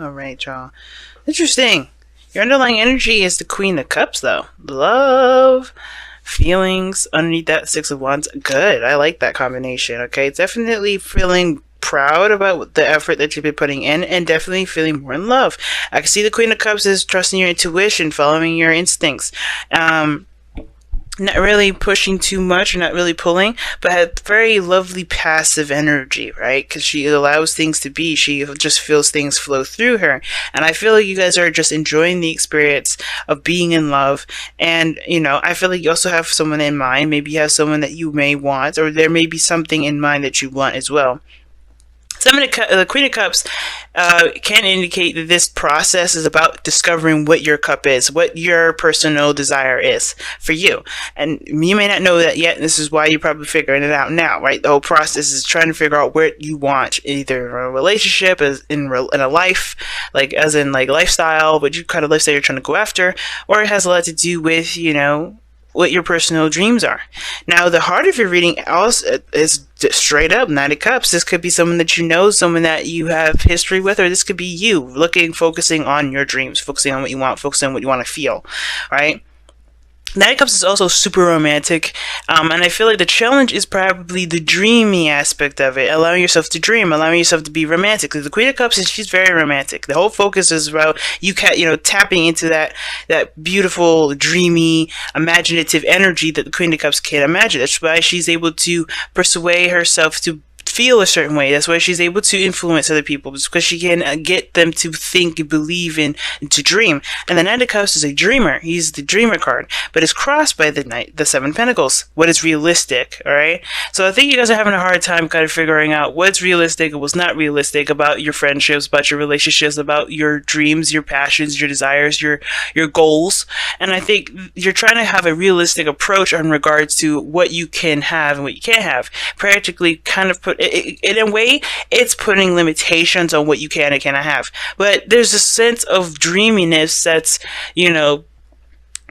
All right, y'all. Interesting. Your underlying energy is the Queen of Cups, though. Love, feelings underneath that Six of Wands. Good. I like that combination. Okay, definitely feeling proud about the effort that you've been putting in, and definitely feeling more in love. I can see the Queen of Cups is trusting your intuition, following your instincts. Not really pushing too much, or not really pulling, but had very lovely passive energy, right? Because she allows things to be. She just feels things flow through her. And I feel like you guys are just enjoying the experience of being in love. And, you know, I feel like you also have someone in mind. Maybe you have someone that you may want, or there may be something in mind that you want as well. The Queen of Cups can indicate that this process is about discovering what your cup is, what your personal desire is for you. And you may not know that yet, and this is why you're probably figuring it out now, right? The whole process is trying to figure out what you want, either a relationship, as in a life, like as in like lifestyle, what you kind of lifestyle you're trying to go after, or it has a lot to do with, you know, what your personal dreams are. Now, the heart of your reading also is straight up Knight of Cups. This could be someone that you know, someone that you have history with, or this could be you focusing on your dreams, focusing on what you want, focusing on what you want to feel, right? Knight of Cups is also super romantic, and I feel like the challenge is probably the dreamy aspect of it, allowing yourself to dream, allowing yourself to be romantic. Because the Queen of Cups she's very romantic. The whole focus is about tapping into that beautiful, dreamy, imaginative energy that the Queen of Cups can imagine. That's why she's able to persuade herself to feel a certain way. That's why she's able to influence other people, because she can get them to think and believe and to dream. And the Knight of Cups is a dreamer. He's the dreamer card, but it's crossed by the Seven of Pentacles. What is realistic? All right. So I think you guys are having a hard time kind of figuring out what's realistic and what's not realistic about your friendships, about your relationships, about your dreams, your passions, your desires, your goals. And I think you're trying to have a realistic approach in regards to what you can have and what you can't have. Practically, kind of put in a way, it's putting limitations on what you can and cannot have. But there's a sense of dreaminess that's, you know,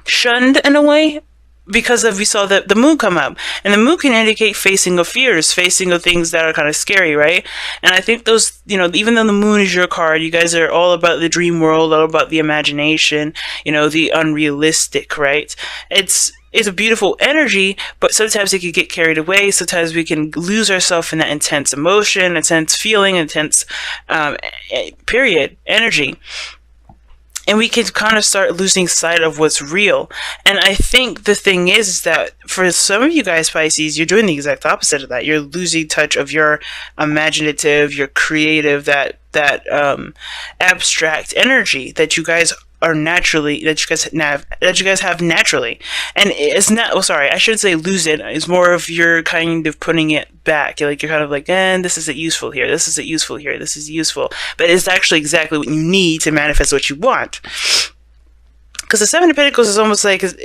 shunned in a way, because we saw the moon come up, and the moon can indicate facing of fears, facing of things that are kind of scary, right? And I think those, you know, even though the moon is your card, you guys are all about the dream world, all about the imagination, you know, the unrealistic, right? It's a beautiful energy, but sometimes it can get carried away. Sometimes we can lose ourselves in that intense emotion, intense feeling, intense energy. And we can kind of start losing sight of what's real. And I think the thing is that for some of you guys, Pisces, you're doing the exact opposite of that. You're losing touch of your imaginative, your creative, that abstract energy that you guys are naturally, that you guys have naturally. And it's not, oh sorry, I shouldn't say lose it. It's more of you're kind of putting it back. You're kind of like, this isn't useful here, this isn't useful here, this is useful. But it's actually exactly what you need to manifest what you want. Because the Seven of Pentacles is almost like, you have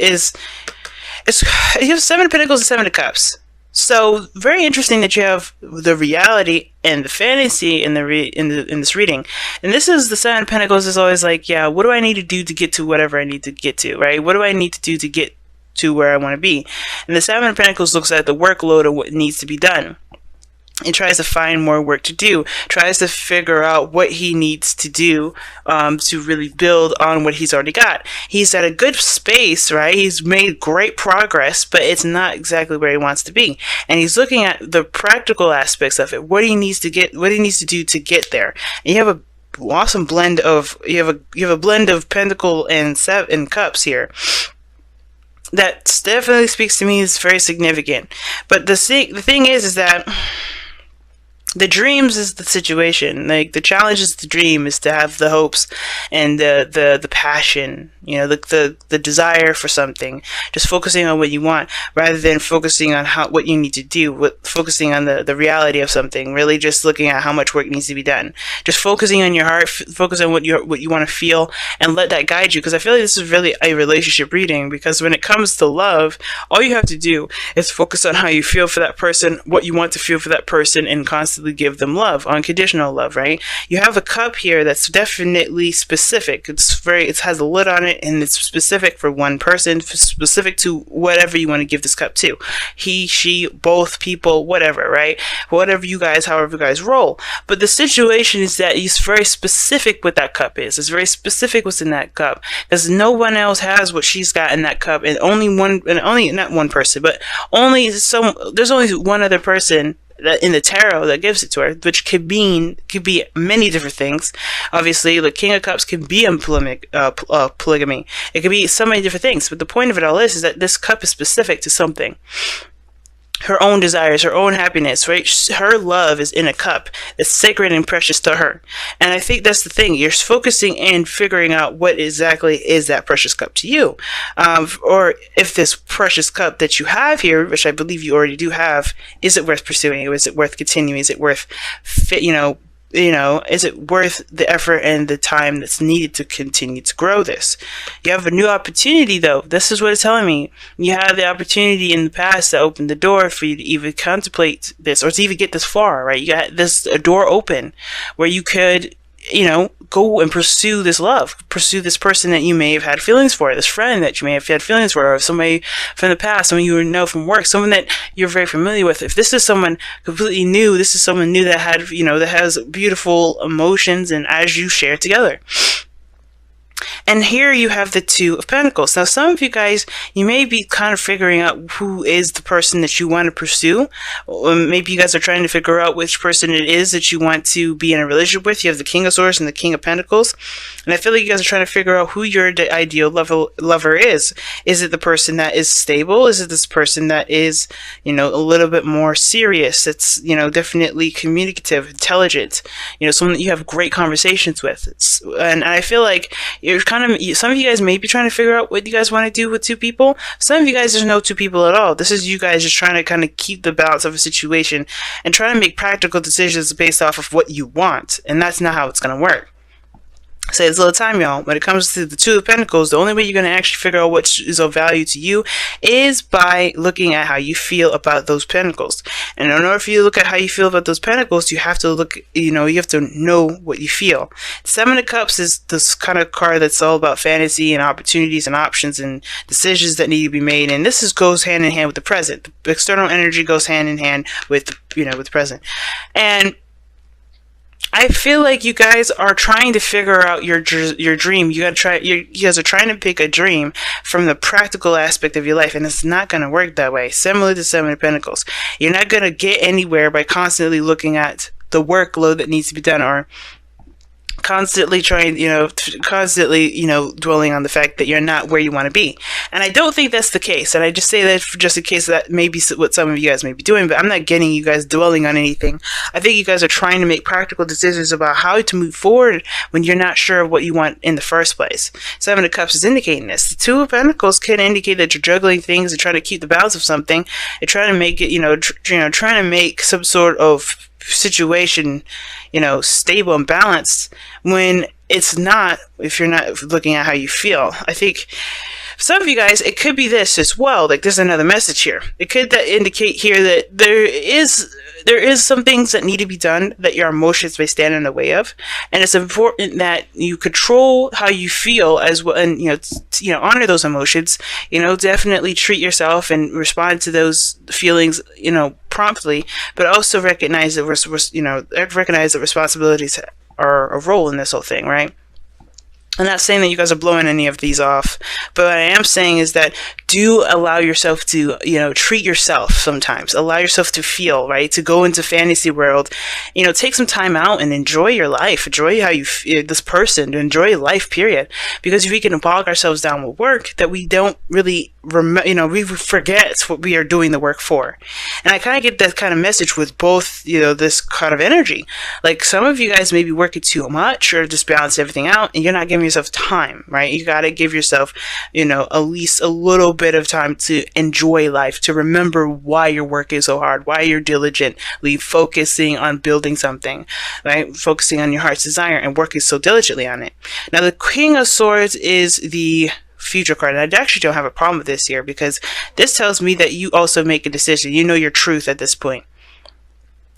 Seven of Pentacles and Seven of Cups. So very interesting that you have the reality and the fantasy in this reading. And this is the Seven of Pentacles is always like, yeah, what do I need to do to get to whatever I need to get to, right? What do I need to do to get to where I want to be? And the Seven of Pentacles looks at the workload of what needs to be done. It tries to find more work to do, tries to figure out what he needs to do to really build on what he's already got. He's at a good space, right? He's made great progress, but it's not exactly where he wants to be. And he's looking at the practical aspects of it, what he needs to do to get there. And you have an awesome blend of, you have a blend of Pentacle and Cups here. That definitely speaks to me as very significant. But the thing is that the dreams is the situation. Like, the challenge is the dream, is to have the hopes and the passion, you know, the desire for something. Just focusing on what you want rather than focusing on what you need to do. Focusing on the reality of something. Really just looking at how much work needs to be done. Just focusing on your heart, focus on what you want to feel, and let that guide you. Because I feel like this is really a relationship reading. Because when it comes to love, all you have to do is focus on how you feel for that person, what you want to feel for that person, and constantly give them love, unconditional love, right? You have a cup here that's definitely specific. It has a lid on it. it, and it's specific for one person, specific to whatever you want to give this cup to. He, she, both people, whatever, right? Whatever you guys, however you guys roll. But the situation is that it's very specific what that cup is. It's very specific what's in that cup, because no one else has what she's got in that cup, and only not one person, but there's only one other person that in the tarot that gives it to her, which could be many different things. Obviously, the King of Cups can be in polygamy. It could be so many different things. But the point of it all is that this cup is specific to something. Her own desires, her own happiness, right? Her love is in a cup that's sacred and precious to her. And I think that's the thing. You're focusing and figuring out what exactly is that precious cup to you. Or if this precious cup that you have here, which I believe you already do have, is it worth pursuing? Is it worth continuing? Is it worth, is it worth the effort and the time that's needed to continue to grow this? You have a new opportunity, though. This is what it's telling me. You had the opportunity in the past that opened the door for you to even contemplate this, or to even get this far, right? You got a door open where you could, go and pursue this love, pursue this person that you may have had feelings for, this friend that you may have had feelings for, or somebody from the past, someone you know from work, someone that you're very familiar with. If this is someone completely new, this is someone new that had, that has beautiful emotions, and as you share together. And here you have the Two of Pentacles. Now, some of you guys, you may be kind of figuring out who is the person that you want to pursue. Or maybe you guys are trying to figure out which person it is that you want to be in a relationship with. You have the King of Swords and the King of Pentacles. And I feel like you guys are trying to figure out who your ideal lover is. Is it the person that is stable? Is it this person that is, a little bit more serious? It's, definitely communicative, intelligent, someone that you have great conversations with. And I feel like some of you guys may be trying to figure out what you guys want to do with two people. Some of you guys, there's no two people at all. This is you guys just trying to kind of keep the balance of a situation and trying to make practical decisions based off of what you want. And that's not how it's going to work. Say this a little time, y'all. When it comes to the Two of Pentacles, the only way you're going to actually figure out what is of value to you is by looking at how you feel about those pentacles. And in order for you to look at how you feel about those pentacles, you have to look, you have to know what you feel. Seven of Cups is this kind of card that's all about fantasy and opportunities and options and decisions that need to be made. And this goes hand in hand with the present. The external energy goes hand in hand with, with the present. And I feel like you guys are trying to figure out your dream. You guys are trying to pick a dream from the practical aspect of your life, and it's not going to work that way. Similar to Seven of Pentacles, you're not going to get anywhere by constantly looking at the workload that needs to be done, or constantly trying, dwelling on the fact that you're not where you want to be. And I don't think that's the case. And I just say that just in case that may be what some of you guys may be doing, but I'm not getting you guys dwelling on anything. I think you guys are trying to make practical decisions about how to move forward when you're not sure of what you want in the first place. Seven of Cups is indicating this. The Two of Pentacles can indicate that you're juggling things and trying to keep the balance of something and trying to make it, trying to make some sort of situation, stable and balanced, when it's not, if you're not looking at how you feel. I think some of you guys, it could be this as well. Like, there's another message here. It could indicate here that there is some things that need to be done that your emotions may stand in the way of, and it's important that you control how you feel as well, and honor those emotions. Definitely treat yourself and respond to those feelings, promptly, but also recognize that recognize that responsibilities are a role in this whole thing, right? I'm not saying that you guys are blowing any of these off, but what I am saying is that do allow yourself to, treat yourself sometimes. Allow yourself to feel, right? To go into fantasy world, take some time out and enjoy your life. Enjoy how you feel, this person, enjoy life, period. Because if we can bog ourselves down with work that we don't really we forget what we are doing the work for. And I kind of get that kind of message with both, this kind of energy. Like, some of you guys may be working too much or just balance everything out, and you're not giving yourself time, right? You got to give yourself, at least a little bit of time to enjoy life, to remember why you're working so hard, why you're diligently focusing on building something, right? Focusing on your heart's desire and working so diligently on it. Now, the King of Swords is the future card, and I actually don't have a problem with this here, because this tells me that you also make a decision. You know your truth at this point.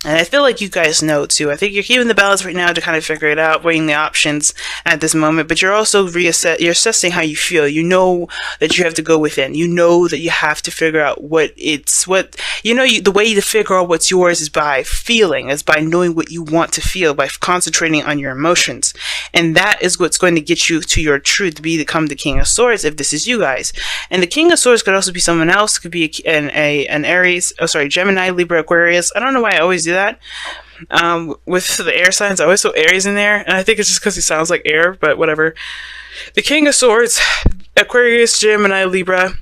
And I feel like you guys know too. I think you're keeping the balance right now to kind of figure it out, weighing the options at this moment. But you're also you're assessing how you feel. You know that you have to go within. You know that you have to figure out the way to figure out what's yours is by feeling, is by knowing what you want to feel, by concentrating on your emotions. And that is what's going to get you to your truth, to become the King of Swords if this is you guys. And the King of Swords could also be someone else. Could be an Aries, Gemini, Libra, Aquarius. I don't know why I always do that. With the air signs, I always throw Aries in there, and I think it's just because he sounds like air, but whatever. The King of Swords, Aquarius, Gemini, Libra,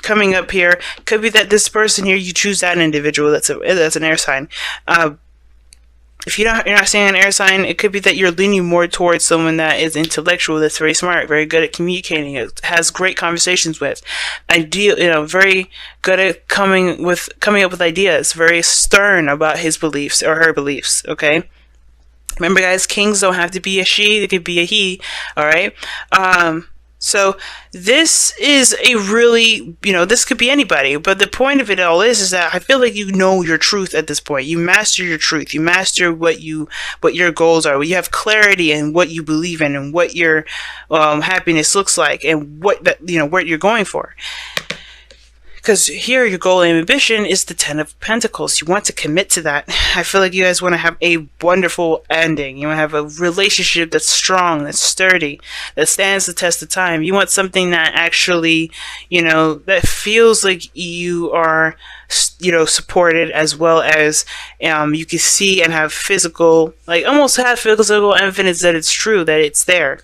coming up here. Could be that this person here, you choose that individual that's an air sign. If you're not seeing an air sign, it could be that you're leaning more towards someone that is intellectual, that's very smart, very good at communicating, has great conversations with, very good at coming up with ideas, very stern about his beliefs or her beliefs. Okay. Remember, guys, kings don't have to be a she; they could be a he. All right. So this is a really, this could be anybody, but the point of it all is that I feel like you know your truth at this point. You master your truth. You master what your goals are. You have clarity in what you believe in and what your happiness looks like and what you're going for. Because here, your goal and ambition is the Ten of Pentacles. You want to commit to that. I feel like you guys want to have a wonderful ending. You want to have a relationship that's strong, that's sturdy, that stands the test of time. You want something that actually, that feels like you are, supported, as well as you can see and have physical, almost have physical evidence that it's true, that it's there.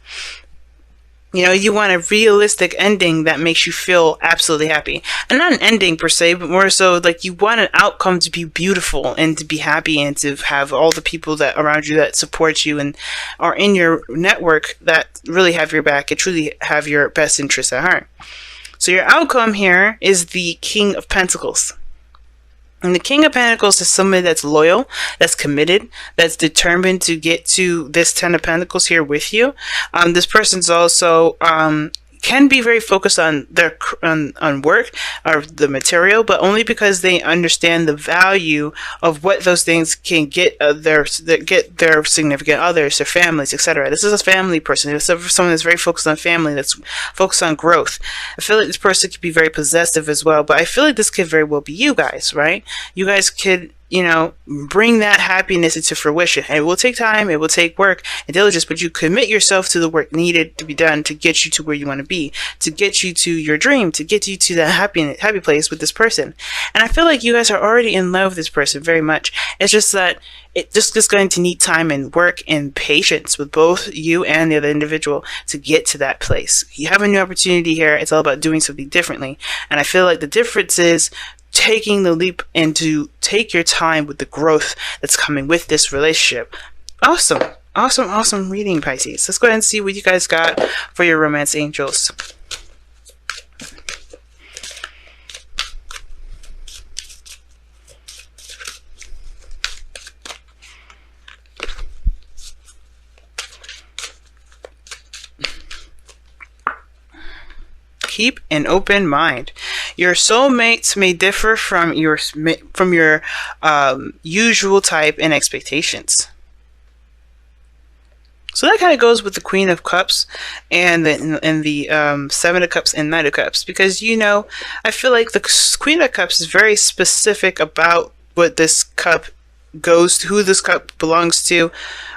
You want a realistic ending that makes you feel absolutely happy. And not an ending per se, but more so you want an outcome to be beautiful and to be happy and to have all the people that around you that support you and are in your network that really have your back and truly have your best interests at heart. So your outcome here is the King of Pentacles. And the King of Pentacles is somebody that's loyal, that's committed, that's determined to get to this Ten of Pentacles here with you. This person's also can be very focused on their on work or the material, but only because they understand the value of what those things can get their significant others, their families, etc. This is a family person. It's someone that's very focused on family, that's focused on growth. I feel like this person could be very possessive as well, but I feel like this could very well be you guys, right? You guys could bring that happiness into fruition. And it will take time, it will take work and diligence, but you commit yourself to the work needed to be done to get you to where you want to be, to get you to your dream, to get you to that happy place with this person. And I feel like you guys are already in love with this person very much. It's just that it just is going to need time and work and patience with both you and the other individual to get to that place. You have a new opportunity here. It's all about doing something differently. And I feel like the difference is taking the leap and to take your time with the growth that's coming with this relationship. Awesome reading, Pisces. Let's go ahead and see what you guys got for your romance angels. Keep an open mind. Your soulmates may differ from your usual type and expectations. So that kind of goes with the Queen of Cups and the Seven of Cups and Knight of Cups, because I feel like the Queen of Cups is very specific about what this cup goes to, who this cup belongs to,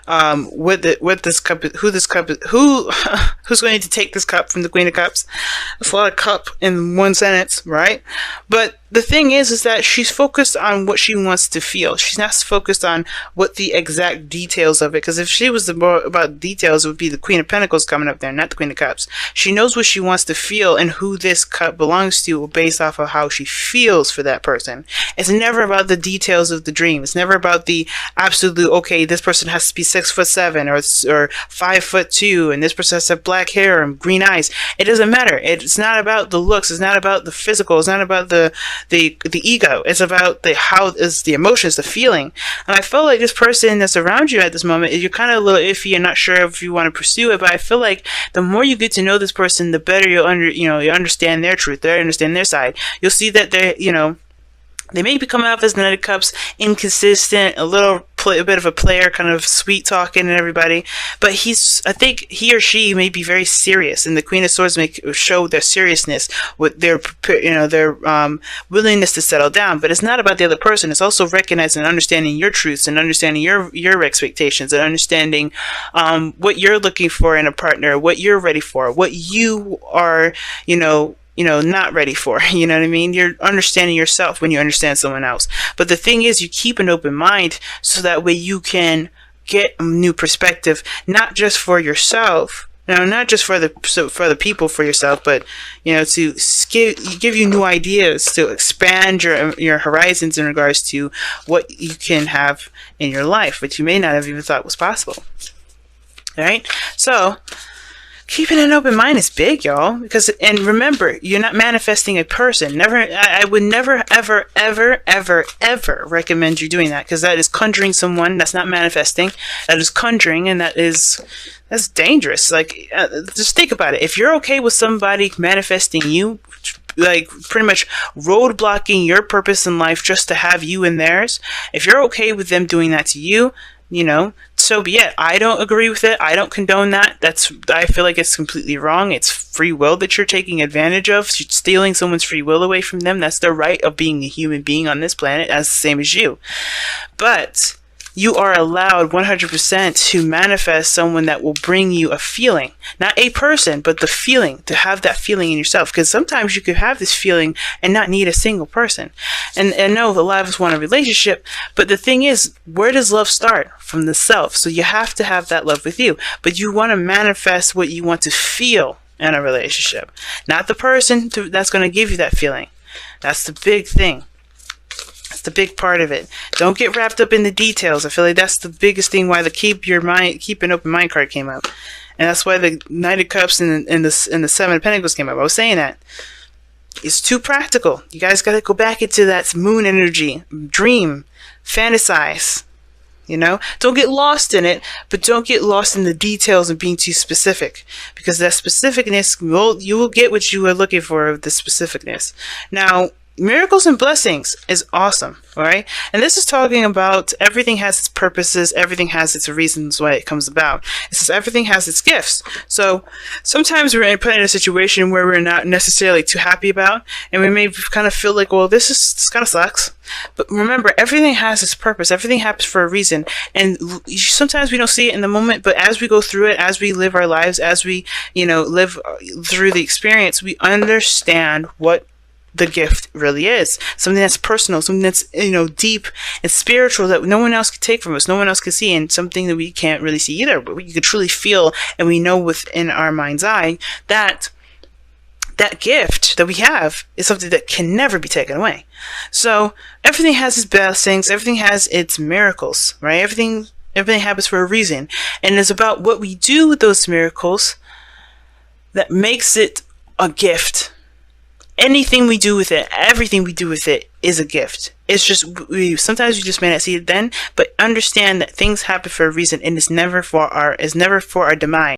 who's going to take this cup from the Queen of Cups. That's a lot of cup in one sentence, right? But the thing is that she's focused on what she wants to feel. She's not focused on what the exact details of it, because if she was more about details, it would be the Queen of Pentacles coming up there, not the Queen of Cups. She knows what she wants to feel and who this cup belongs to based off of how she feels for that person. It's never about the details of the dream. It's never about the absolute, okay, this person has to be 6'7" or 5'2", and this person has to have black hair and green eyes. It doesn't matter. It's not about the looks. It's not about the physical. It's not about the ego. It's about the emotions, the feeling. And I feel like this person that's around you at this moment, you're kind of a little iffy and not sure if you want to pursue it, but I feel like the more you get to know this person, the better you understand their truth, you understand their side. You'll see that They may be coming off as Knight of Cups, inconsistent, a bit of a player, kind of sweet talking and everybody. But I think he or she may be very serious, and the Queen of Swords may show their seriousness with their willingness to settle down. But it's not about the other person. It's also recognizing and understanding your truths, and understanding your expectations, and understanding what you're looking for in a partner, what you're ready for, what you are, not ready for. You know what I mean? You're understanding yourself when you understand someone else. But the thing is, you keep an open mind so that way you can get a new perspective, not just for yourself, not just for the people, for yourself, but to give you new ideas, to expand your horizons in regards to what you can have in your life, which you may not have even thought was possible. All right? So keeping an open mind is big, y'all, and remember, you're not manifesting a person. I would never, ever, ever, ever, ever recommend you doing that, because that is conjuring someone. That's not manifesting. That is conjuring, and that's dangerous. Like, just think about it. If you're okay with somebody manifesting you, like pretty much roadblocking your purpose in life just to have you in theirs, if you're okay with them doing that to you, so be it. I don't agree with it. I don't condone that. I feel like it's completely wrong. It's free will that you're taking advantage of. You're stealing someone's free will away from them. That's their right of being a human being on this planet, as the same as you. But you are allowed 100% to manifest someone that will bring you a feeling. Not a person, but the feeling, to have that feeling in yourself. Because sometimes you could have this feeling and not need a single person. And I know a lot of us want a relationship, but the thing is, where does love start? From the self. So you have to have that love with you. But you want to manifest what you want to feel in a relationship. Not the person that's going to give you that feeling. That's the big thing. That's the big part of it. Don't get wrapped up in the details. I feel like that's the biggest thing why the keep an open mind card came up. And that's why the Knight of Cups and the Seven of Pentacles came up. I was saying that. It's too practical. You guys got to go back into that moon energy. Dream. Fantasize. Don't get lost in it, but don't get lost in the details and being too specific. Because that specificness, you will get what you are looking for with the specificness. Now, miracles and blessings is awesome, all right? And this is talking about everything has its purposes, everything has its reasons why it comes about. It says everything has its gifts. So sometimes we're put in a situation where we're not necessarily too happy about, and we may kind of feel like, well, this kind of sucks. But remember, everything has its purpose. Everything happens for a reason. And sometimes we don't see it in the moment, but as we go through it, as we live our lives, as we, live through the experience, we understand what the gift really is. Something that's personal, something that's deep and spiritual that no one else can take from us, no one else can see, and something that we can't really see either, but we can truly feel, and we know within our mind's eye that that gift that we have is something that can never be taken away. So everything has its blessings, everything has its miracles, right? Everything happens for a reason, and it's about what we do with those miracles that makes it a gift. Anything we do with it, everything we do with it is a gift. It's just, sometimes we just may not see it then, but understand that things happen for a reason, and it's never for our demise.